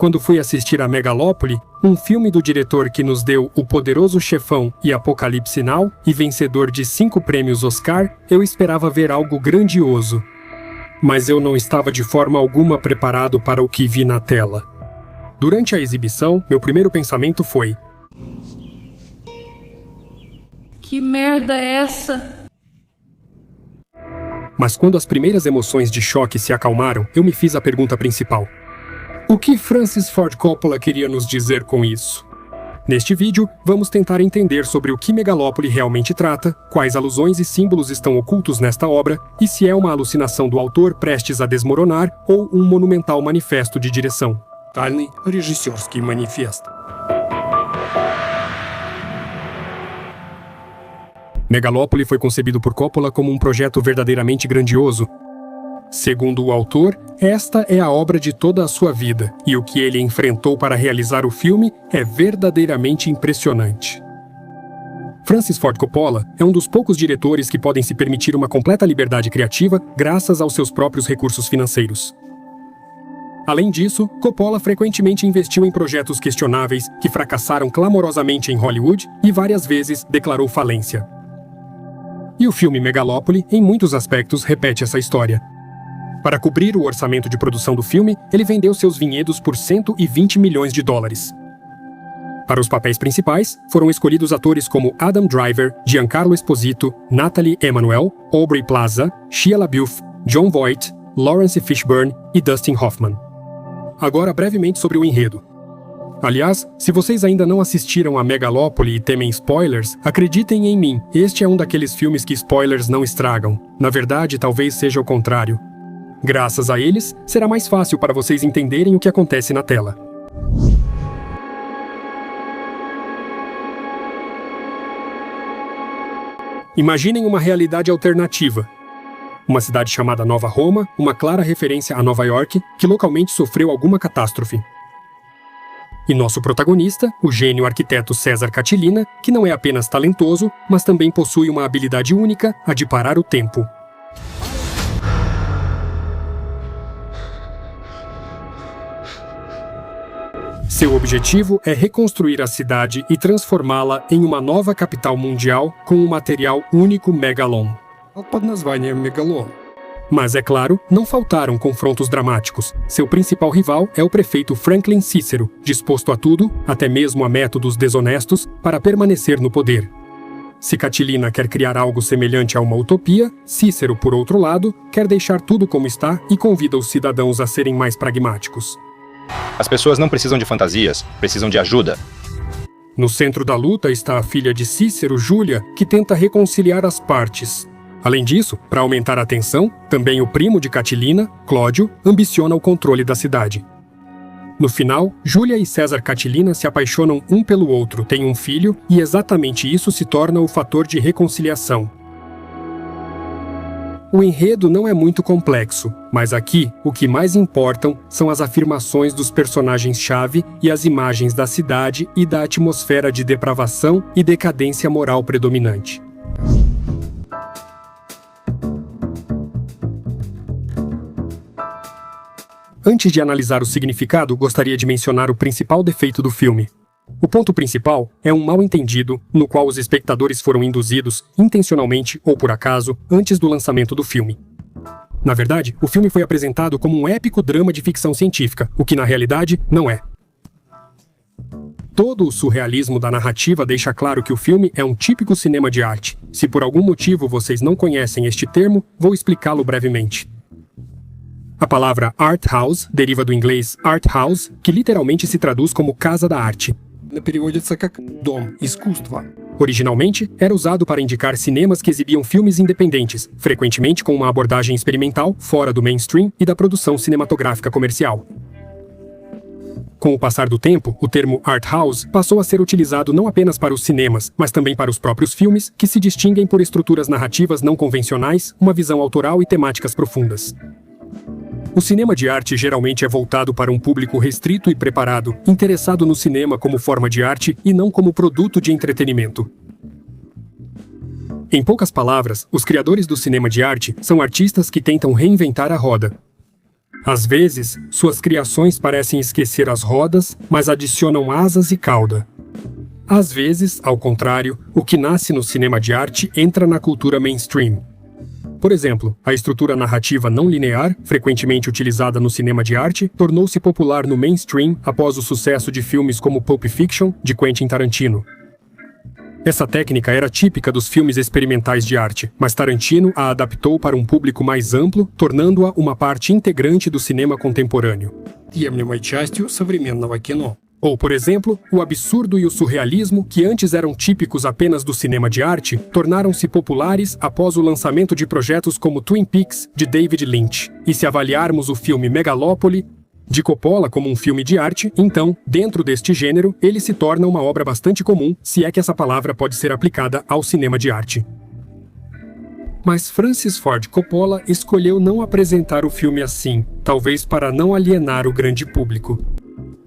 quando fui assistir a Megalópole, um filme do diretor que nos deu O Poderoso Chefão e Apocalipse Now, e vencedor de 5 prêmios Oscar, eu esperava ver algo grandioso. Mas eu não estava de forma alguma preparado para o que vi na tela. Durante a exibição, meu primeiro pensamento foi: que merda é essa? Mas quando as primeiras emoções de choque se acalmaram, eu me fiz a pergunta principal. O que Francis Ford Coppola queria nos dizer com isso? Neste vídeo, vamos tentar entender sobre o que Megalópole realmente trata, quais alusões e símbolos estão ocultos nesta obra, e se é uma alucinação do autor prestes a desmoronar ou um monumental manifesto de direção. Тотальный режиссерский манифест. Megalópole foi concebido por Coppola como um projeto verdadeiramente grandioso. Segundo o autor, esta é a obra de toda a sua vida, e o que ele enfrentou para realizar o filme é verdadeiramente impressionante. Francis Ford Coppola é um dos poucos diretores que podem se permitir uma completa liberdade criativa graças aos seus próprios recursos financeiros. Além disso, Coppola frequentemente investiu em projetos questionáveis que fracassaram clamorosamente em Hollywood e várias vezes declarou falência. E o filme Megalópole, em muitos aspectos, repete essa história. Para cobrir o orçamento de produção do filme, ele vendeu seus vinhedos por $120 milhões. Para os papéis principais, foram escolhidos atores como Adam Driver, Giancarlo Esposito, Nathalie Emmanuel, Aubrey Plaza, Shia LaBeouf, Jon Voight, Lawrence Fishburne e Dustin Hoffman. Agora, brevemente sobre o enredo. Aliás, se vocês ainda não assistiram a Megalópole e temem spoilers, acreditem em mim, este é um daqueles filmes que spoilers não estragam. Na verdade, talvez seja o contrário. Graças a eles, será mais fácil para vocês entenderem o que acontece na tela. Imaginem uma realidade alternativa. Uma cidade chamada Nova Roma, uma clara referência a Nova York, que localmente sofreu alguma catástrofe. E nosso protagonista, o gênio arquiteto César Catilina, que não é apenas talentoso, mas também possui uma habilidade única, a de parar o tempo. Seu objetivo é reconstruir a cidade e transformá-la em uma nova capital mundial com um material único Megalon. Под названием Мегалон. Mas, é claro, não faltaram confrontos dramáticos. Seu principal rival é o prefeito Franklin Cícero, disposto a tudo, até mesmo a métodos desonestos, para permanecer no poder. Se Catilina quer criar algo semelhante a uma utopia, Cícero, por outro lado, quer deixar tudo como está e convida os cidadãos a serem mais pragmáticos. As pessoas não precisam de fantasias, precisam de ajuda. No centro da luta está a filha de Cícero, Júlia, que tenta reconciliar as partes. Além disso, para aumentar a tensão, também o primo de Catilina, Clódio, ambiciona o controle da cidade. No final, Júlia e César Catilina se apaixonam um pelo outro, têm um filho, e exatamente isso se torna o fator de reconciliação. O enredo não é muito complexo, mas aqui o que mais importam são as afirmações dos personagens-chave e as imagens da cidade e da atmosfera de depravação e decadência moral predominante. Antes de analisar o significado, gostaria de mencionar o principal defeito do filme. O ponto principal é um mal-entendido no qual os espectadores foram induzidos, intencionalmente ou por acaso, antes do lançamento do filme. Na verdade, o filme foi apresentado como um épico drama de ficção científica, o que na realidade não é. Todo o surrealismo da narrativa deixa claro que o filme é um típico cinema de arte. Se por algum motivo vocês não conhecem este termo, vou explicá-lo brevemente. A palavra art house deriva do inglês art house, que literalmente se traduz como casa da arte. Переводится как «дом искусства». Originalmente, era usado para indicar cinemas que exibiam filmes independentes, frequentemente com uma abordagem experimental, fora do mainstream e da produção cinematográfica comercial. Com o passar do tempo, o termo art house passou a ser utilizado não apenas para os cinemas, mas também para os próprios filmes, que se distinguem por estruturas narrativas não convencionais, uma visão autoral e temáticas profundas. O cinema de arte geralmente é voltado para um público restrito e preparado, interessado no cinema como forma de arte e não como produto de entretenimento. Em poucas palavras, os criadores do cinema de arte são artistas que tentam reinventar a roda. Às vezes, suas criações parecem esquecer as rodas, mas adicionam asas e cauda. Às vezes, ao contrário, o que nasce no cinema de arte entra na cultura mainstream. Por exemplo, a estrutura narrativa não linear, frequentemente utilizada no cinema de arte, tornou-se popular no mainstream após o sucesso de filmes como Pulp Fiction, de Quentin Tarantino. Essa técnica era típica dos filmes experimentais de arte, mas Tarantino a adaptou para um público mais amplo, tornando-a uma parte integrante do cinema contemporâneo. Неотъемлемой частью современного кино. Ou, por exemplo, o absurdo e o surrealismo, que antes eram típicos apenas do cinema de arte, tornaram-se populares após o lançamento de projetos como Twin Peaks, de David Lynch. E se avaliarmos o filme Megalópole, de Coppola, como um filme de arte, então, dentro deste gênero, ele se torna uma obra bastante comum, se é que essa palavra pode ser aplicada ao cinema de arte. Mas Francis Ford Coppola escolheu não apresentar o filme assim, talvez para não alienar o grande público.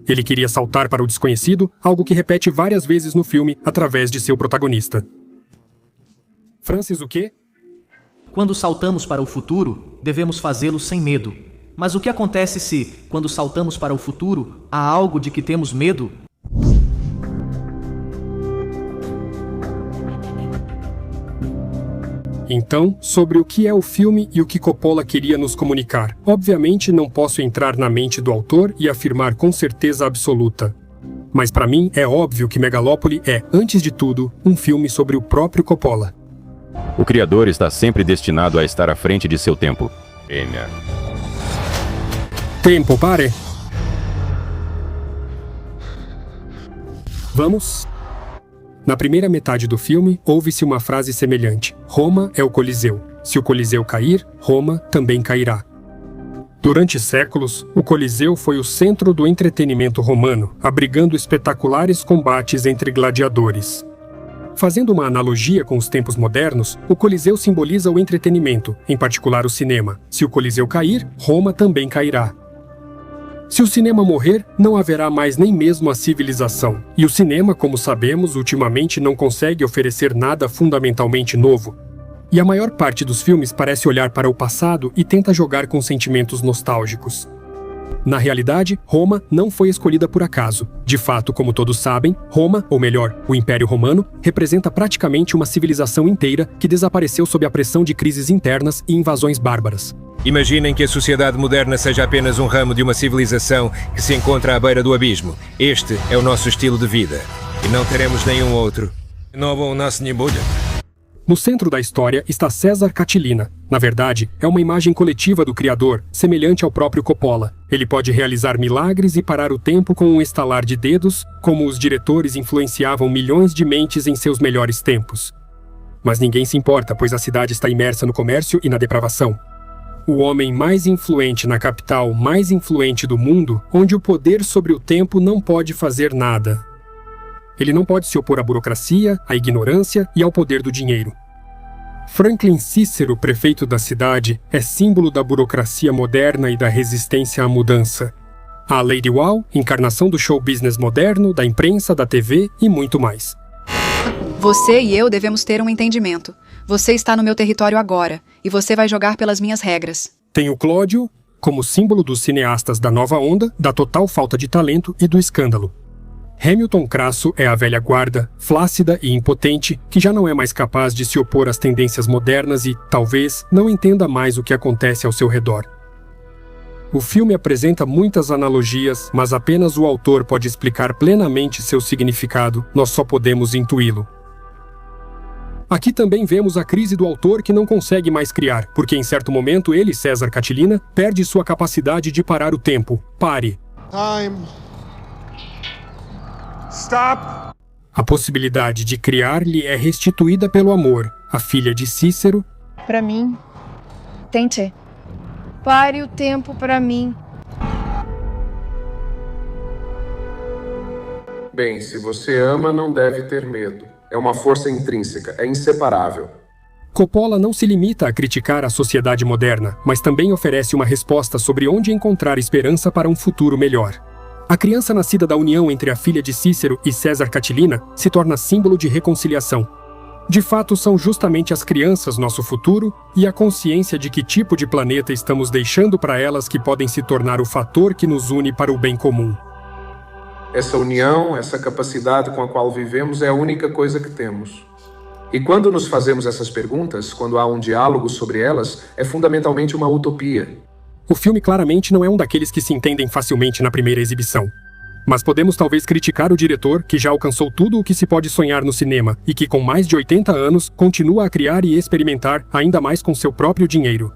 Ele queria saltar para o desconhecido, algo que repete várias vezes no filme através de seu protagonista. Francis o quê? Quando saltamos para o futuro, devemos fazê-lo sem medo. Mas o que acontece se, quando saltamos para o futuro, há algo de que temos medo? Então, sobre o que é o filme e o que Coppola queria nos comunicar. Obviamente não posso entrar na mente do autor e afirmar com certeza absoluta. Mas para mim é óbvio que Megalópole é, antes de tudo, um filme sobre o próprio Coppola. O criador está sempre destinado a estar à frente de seu tempo. Enya. Tempo, pare! Vamos? Na primeira metade do filme, ouve-se uma frase semelhante. Roma é o Coliseu. Se o Coliseu cair, Roma também cairá. Durante séculos, o Coliseu foi o centro do entretenimento romano, abrigando espetaculares combates entre gladiadores. Fazendo uma analogia com os tempos modernos, o Coliseu simboliza o entretenimento, em particular o cinema. Se o Coliseu cair, Roma também cairá. Se o cinema morrer, não haverá mais nem mesmo a civilização. E o cinema, como sabemos, ultimamente não consegue oferecer nada fundamentalmente novo. E a maior parte dos filmes parece olhar para o passado e tenta jogar com sentimentos nostálgicos. Na realidade, Roma não foi escolhida por acaso. De fato, como todos sabem, Roma, ou melhor, o Império Romano, representa praticamente uma civilização inteira que desapareceu sob a pressão de crises internas e invasões bárbaras. Imaginem que a sociedade moderna seja apenas um ramo de uma civilização que se encontra à beira do abismo. Este é o nosso estilo de vida. E não teremos nenhum outro. No centro da história está César Catilina. Na verdade, é uma imagem coletiva do criador, semelhante ao próprio Coppola. Ele pode realizar milagres e parar o tempo com um estalar de dedos, como os diretores influenciavam milhões de mentes em seus melhores tempos. Mas ninguém se importa, pois a cidade está imersa no comércio e na depravação. O homem mais influente na capital mais influente do mundo, onde o poder sobre o tempo não pode fazer nada. Ele não pode se opor à burocracia, à ignorância e ao poder do dinheiro. Franklin Cícero, prefeito da cidade, é símbolo da burocracia moderna e da resistência à mudança. A Lady Wow, encarnação do show business moderno, da imprensa, da TV e muito mais. Você e eu devemos ter um entendimento. Você está no meu território agora, e você vai jogar pelas minhas regras. Tem o Clódio, como símbolo dos cineastas da nova onda, da total falta de talento e do escândalo. Hamilton Crasso é a velha guarda, flácida e impotente, que já não é mais capaz de se opor às tendências modernas e, talvez, não entenda mais o que acontece ao seu redor. O filme apresenta muitas analogias, mas apenas o autor pode explicar plenamente seu significado, nós só podemos intuí-lo. Aqui também vemos a crise do autor que não consegue mais criar, porque em certo momento ele, César Catilina, perde sua capacidade de parar o tempo. Pare. Time. Stop. A possibilidade de criar lhe é restituída pelo amor. A filha de Cícero... Para mim. Tente. Pare o tempo para mim. Bem, se você ama, não deve ter medo. É uma força intrínseca, é inseparável. Coppola não se limita a criticar a sociedade moderna, mas também oferece uma resposta sobre onde encontrar esperança para um futuro melhor. A criança nascida da união entre a filha de Cícero e César Catilina se torna símbolo de reconciliação. De fato, são justamente as crianças nosso futuro e a consciência de que tipo de planeta estamos deixando para elas que podem se tornar o fator que nos une para o bem comum. Essa união, essa capacidade com a qual vivemos é a única coisa que temos. E quando nos fazemos essas perguntas, quando há um diálogo sobre elas, é fundamentalmente uma utopia. O filme claramente não é um daqueles que se entendem facilmente na primeira exibição. Mas podemos talvez criticar o diretor, que já alcançou tudo o que se pode sonhar no cinema e que, com mais de 80 anos, continua a criar e experimentar ainda mais com seu próprio dinheiro.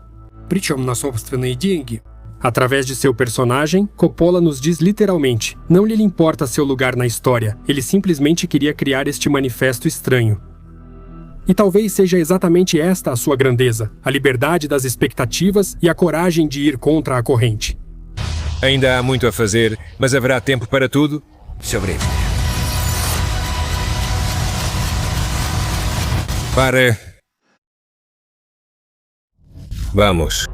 Причем на собственные деньги. Através de seu personagem, Coppola nos diz literalmente: não lhe importa seu lugar na história, ele simplesmente queria criar este manifesto estranho. E talvez seja exatamente esta a sua grandeza, a liberdade das expectativas e a coragem de ir contra a corrente. Ainda há muito a fazer, mas haverá tempo para tudo. Sobreviver. Vamos.